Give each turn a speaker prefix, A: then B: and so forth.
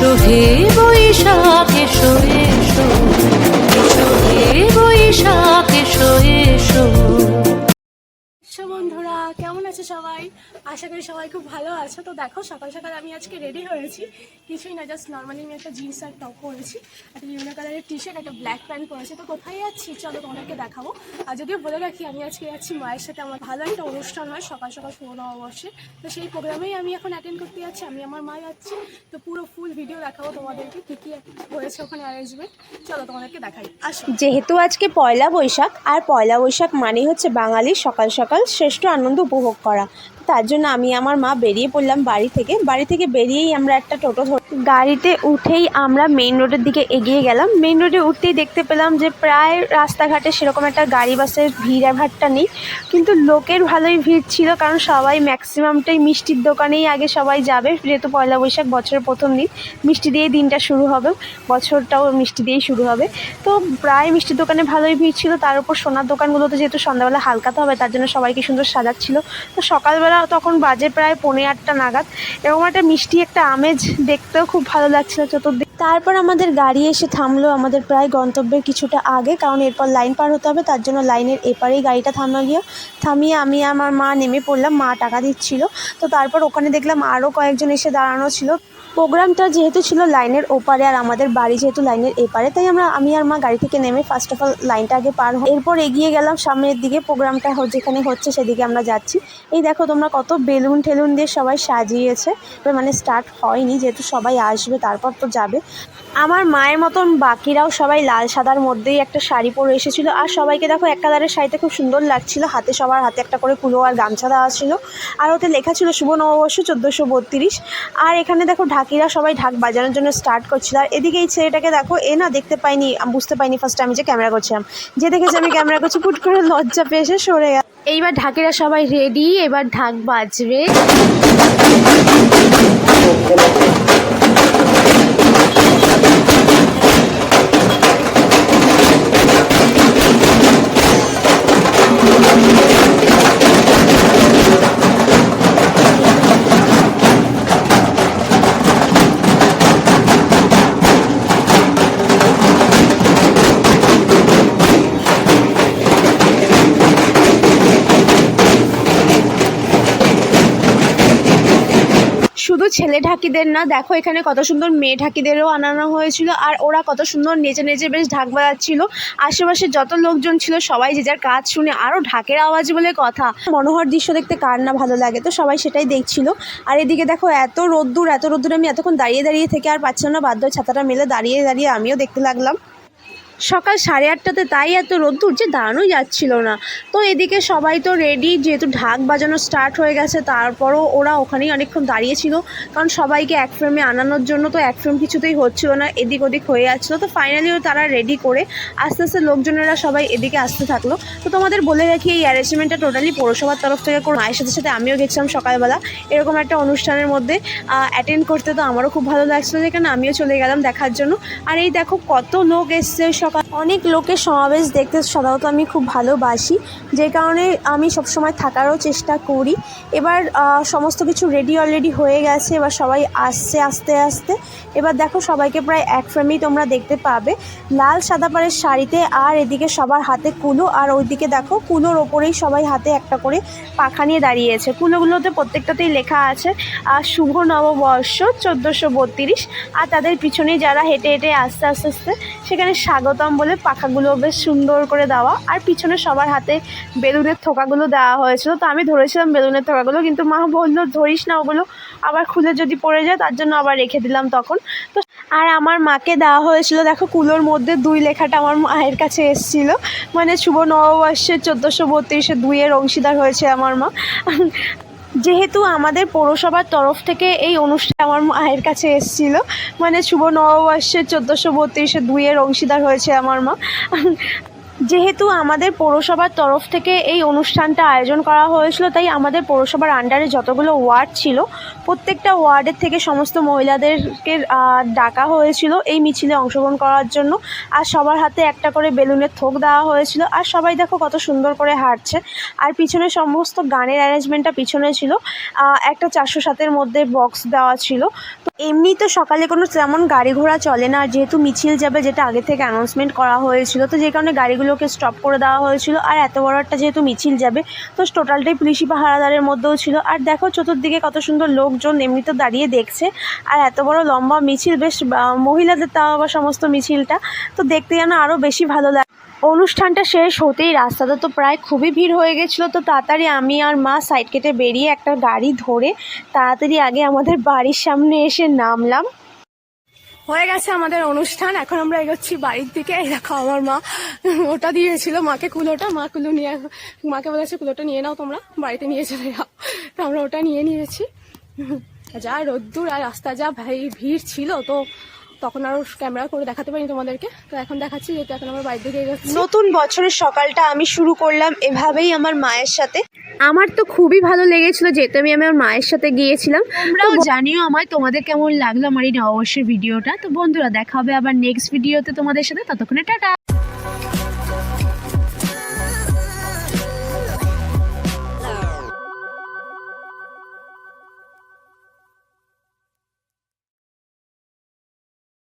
A: এসো হে বৈশাখ এসো এসো, এসো হে বৈশাখ এসো এসো।
B: বন্ধুরা কেমন আছে সবাই? আশা করি সবাই খুব ভালো আছো। তো দেখো সকাল সকাল আমি আজকে রেডি হয়েছি, কিছুই না, জাস্ট নর্মালি আমি একটা জিন্স আর টপ পরেছি, একটা ইউনো কালারের টি শার্ট, একটা ব্ল্যাক প্যান্ট পরেছি। তো কোথায় যাচ্ছি চলো তোমাদেরকে দেখাবো। আর যদিও বলে রাখি আমি আজকে যাচ্ছি মায়ের সাথে, আমার ভালো একটা অনুষ্ঠান হয় সকাল সকাল শুভ নববর্ষে, তো সেই প্রোগ্রামেই আমি এখন অ্যাটেন্ড করতে যাচ্ছি, আমি আমার মা যাচ্ছি। তো পুরো ফুল ভিডিও দেখাবো তোমাদেরকে, কী কী হয়েছে ওখানে অ্যারেঞ্জমেন্ট, চলো তোমাদেরকে দেখাই আসো।
C: যেহেতু আজকে পয়লা বৈশাখ, আর পয়লা বৈশাখ মানে হচ্ছে বাঙালির সকাল সকাল শ্রেষ্ঠ আনন্দ উপভোগ করা, তার জন্য আমি আমার মা বেরিয়ে পড়লাম বাড়ি থেকে বেরিয়েই আমরা একটা টোটো গাড়িতে উঠেই আমরা মেইন রোডের দিকে এগিয়ে গেলাম। মেইন রোডে উঠতেই দেখতে পেলাম যে প্রায় রাস্তাঘাটে সেরকম একটা গাড়ি বাসের ভিড়ভাট্টা নেই, কিন্তু লোকের ভালোই ভিড় ছিল, কারণ সবাই ম্যাক্সিমামটাই মিষ্টির দোকানেই আগে সবাই যাবে, যেহেতু পয়লা বৈশাখ বছরের প্রথম দিন, মিষ্টি দিয়েই দিনটা শুরু হবে, বছরটাও মিষ্টি দিয়েই শুরু হবে। তো প্রায় মিষ্টির দোকানে ভালোই ভিড় ছিল, তার উপর সোনার দোকানগুলোতে যেহেতু সন্ধ্যাবেলা হালকাতে হবে তার জন্য সবাইকে সুন্দর সাজাচ্ছিল। তো সকালবেলা তখন বাজে প্রায় 8:45 নাগাদ, এরকম একটা মিষ্টি একটা আমেজ, দেখতেও খুব ভালো লাগছিল চতুর্দিক। তারপর আমাদের গাড়ি এসে থামলো আমাদের প্রায় গন্তব্যের কিছুটা আগে, কারণ এরপর লাইন পার হতে হবে, তার জন্য লাইনের এপারেই গাড়িটা থামিয়ে আমি আমার মা নেমে পড়লাম, মা টাকা দিচ্ছিল। তো তারপর ওখানে দেখলাম আরও কয়েকজন এসে দাঁড়ানো ছিল। প্রোগ্রামটা যেহেতু ছিল লাইনের ওপারে আর আমাদের বাড়ি যেহেতু লাইনের এপারে, তাই আমি আর মা গাড়ি থেকে নেমে ফার্স্ট অফ অল লাইনটা আগে পার হই, এরপর এগিয়ে গেলাম সামনের দিকে, প্রোগ্রামটা যেখানে হচ্ছে সেদিকে আমরা যাচ্ছি। এই দেখো তোমরা কত বেলুন ঠেলুন দিয়ে সবাই সাজিয়েছে, মানে স্টার্ট হয়নি, যেহেতু সবাই আসবে তারপর তো যাবে। আমার মায়ের মতন বাকিরাও সবাই লাল সাদার মধ্যেই একটা শাড়ি পরে এসেছিলো, আর সবাইকে দেখো এক কালারের শাড়িতে খুব সুন্দর লাগছিল, সবার হাতে একটা করে কুলো আর গামছা দেওয়া ছিল, আর ওতে লেখা ছিল শুভ নববর্ষ 1432। আর এখানে দেখো ঢাকিরা সবাই ঢাক বাজানোর জন্য স্টার্ট করছিল। আর এদিকে এই ছেলেটাকে দেখো, এ না দেখতে পাইনি, বুঝতে পাইনি ফার্স্টে আমি যে ক্যামেরা করছিলাম, যে দেখেছি আমি ক্যামেরা করছি পুট করে লজ্জা পেয়ে এসে সরে গেল। এইবার ঢাকিরা সবাই রেডি, এবার ঢাক বাজবে। শুধু ছেলে ঢাকিদের না, দেখো এখানে কত সুন্দর মেয়ে ঢাকিদেরও আনানো হয়েছিল, আর ওরা কত সুন্দর নেচে নেচে বেশ ঢাক বাজাচ্ছিল। আশেপাশে যত লোকজন ছিল সবাই যে যার কাজ শুনে আরও ঢাকের আওয়াজ বলে কথা, মনোহর দৃশ্য দেখতে কার না ভালো লাগে, তো সবাই সেটাই দেখছিল। আর এদিকে দেখো এত রোদ্দুর আমি এতক্ষণ দাঁড়িয়ে থেকে আর পাচ্ছিলাম না, বাধ্য ছাতাটা মেলে দাঁড়িয়ে আমিও দেখতে লাগলাম। সকাল 8:30টাতে তাই এত রোদ্দুর যে দাঁড়ানোই যাচ্ছিল না। তো এদিকে সবাই তো রেডি, যেহেতু ঢাক বাজানো স্টার্ট হয়ে গেছে, তারপরও ওরা ওখানেই অনেকক্ষণ দাঁড়িয়েছিল, কারণ সবাইকে এক ফ্রেমে আনানোর জন্য, তো এক ফ্রেম কিছুতেই হচ্ছিল না, এদিক ওদিক হয়ে যাচ্ছিলো। তো ফাইনালিও তারা রেডি করে আস্তে আস্তে লোকজনেরা সবাই এদিকে আসতে থাকলো। তো তোমাদের বলে রাখি এই অ্যারেঞ্জমেন্টটা টোটালি পৌরসভার তরফ থেকে করে, মায়ের সাথে আমিও গেছিলাম সকালবেলা এরকম একটা অনুষ্ঠানের মধ্যে অ্যাটেন্ড করতে, তো আমারও খুব ভালো লাগছিলো, যেখানে আমিও চলে গেলাম দেখার জন্য। আর এই দেখো কত লোক এসছে, অনেক লোকের সমাবেশ দেখতে সাধারণত আমি খুব ভালোবাসি, যে কারণে আমি সবসময় থাকারও চেষ্টা করি। এবার সমস্ত কিছু রেডি অলরেডি হয়ে গেছে, এবার সবাই আসছে আস্তে আস্তে। এবার দেখো সবাইকে প্রায় এক ফ্রেমেই তোমরা দেখতে পাবে, লাল সাদা পাড়ের শাড়িতে, আর এদিকে সবার হাতে কুলো, আর ওইদিকে দেখো কুলোর ওপরেই সবাই হাতে একটা করে পাখা নিয়ে দাঁড়িয়েছে। কুলোগুলোতে প্রত্যেকটাতেই লেখা আছে শুভ নববর্ষ 1432, আর তাদের পিছনেই যারা হেঁটে হেঁটে আস্তে আস্তে সেখানে স্বাগতম বলে পাখাগুলো বেশ সুন্দর করে দেওয়া, আর পিছনে সবার হাতে বেলুনের থোকাগুলো দেওয়া হয়েছিল। তো আমি ধরেছিলাম বেলুনের থোকাগুলো, কিন্তু মা বললো ধরিস না, ওগুলো আবার খুলে যদি পড়ে যায়, তার জন্য আবার রেখে দিলাম তখন। তো আর আমার মাকে দেওয়া হয়েছিল, দেখো কুলোর মধ্যে 2 লেখাটা আমার মায়ের কাছে এসেছিল, মানে শুভ নববর্ষের 1432-এ 2-এর অংশীদার হয়েছে আমার মা। যেহেতু আমাদের পৌরসভার তরফ থেকে এই অনুষ্ঠান আমার মায়ের কাছে এসেছিল, মানে শুভ নববর্ষের 1432-এ 2-এর অংশীদার হয়েছে আমার মা। যেহেতু আমাদের পৌরসভার তরফ থেকে এই অনুষ্ঠানটা আয়োজন করা হয়েছিল, তাই আমাদের পৌরসভার আন্ডারে যতগুলো ওয়ার্ড ছিল প্রত্যেকটা ওয়ার্ডের থেকে সমস্ত মহিলাদেরকে ডাকা হয়েছিল এই মিছিলে অংশগ্রহণ করার জন্য। আর সবার হাতে একটা করে বেলুনের থোক দেওয়া হয়েছিল। আর সবাই দেখো কত সুন্দর করে হাঁটছে। আর পিছনে সমস্ত গানের অ্যারেঞ্জমেন্টটা পিছনে ছিল, একটা 407-এর মধ্যে বক্স দেওয়া ছিল। তো এমনি তো সকালে কোনো তেমন গাড়ি ঘোড়া চলে না, আর যেহেতু মিছিল যাবে যেটা আগে থেকে অ্যানাউন্সমেন্ট করা হয়েছিল, তো যে কারণে গাড়িগুলোকে স্টপ করে দেওয়া হয়েছিল। আর এত বড় একটা যেহেতু মিছিল যাবে, তো টোটালটাই পুলিশি পাহারাদারের মধ্যেও ছিল। আর দেখো চতুর্দিকে কত সুন্দর লোকজন এমনি তো দাঁড়িয়ে দেখছে। আর এত বড় লম্বা মিছিল, বেশ মহিলাদের তাও আবার সমস্ত মিছিলটা, তো দেখতে যেন আরও বেশি ভালো লাগে। অনুষ্ঠানটা শেষ হতেই রাস্তাটা তো প্রায় খুবই ভিড় হয়ে গেছিলো। তো তাড়াতাড়ি আমি আর মা সাইড কেটে বেরিয়ে একটা গাড়ি ধরে তাড়াতাড়ি আগে আমাদের বাড়ির সামনে এসে নামলাম।
B: হয়ে গেছে আমাদের অনুষ্ঠান, এখন আমরা এগোচ্ছি বাড়ির দিকে। এই দেখো আমার মা ওটা দিয়েছিল মাকে কুলোটা, মা কুলো নিয়ে, মাকে বলেছে কুলোটা নিয়ে নাও তোমরা, বাড়িতে নিয়ে চলে যাও। তো আমরা ওটা নিয়ে নিয়েছি। যা রোদ্দুর আর রাস্তা যা ভাই ভিড় ছিল, তো তখন আরও ক্যামেরা করে দেখাতে পারিনি তোমাদেরকে। তো এখন দেখাচ্ছি, যেহেতু এখন আমরা বাড়ির দিকে এগোচ্ছি।
C: নতুন বছরের সকালটা আমি শুরু করলাম এভাবেই আমার মায়ের সাথে। আমার তো খুবই ভালো লেগেছিল, যেহেতু আমি আমার মায়ের সাথে গিয়েছিলাম। তোমরাও জানিও আমায় তোমাদের কেমন লাগলো আমার এই নববর্ষের ভিডিওটা। তো বন্ধুরা দেখা হবে আবার নেক্সট ভিডিওতে তোমাদের সাথে, ততক্ষণে টাটা।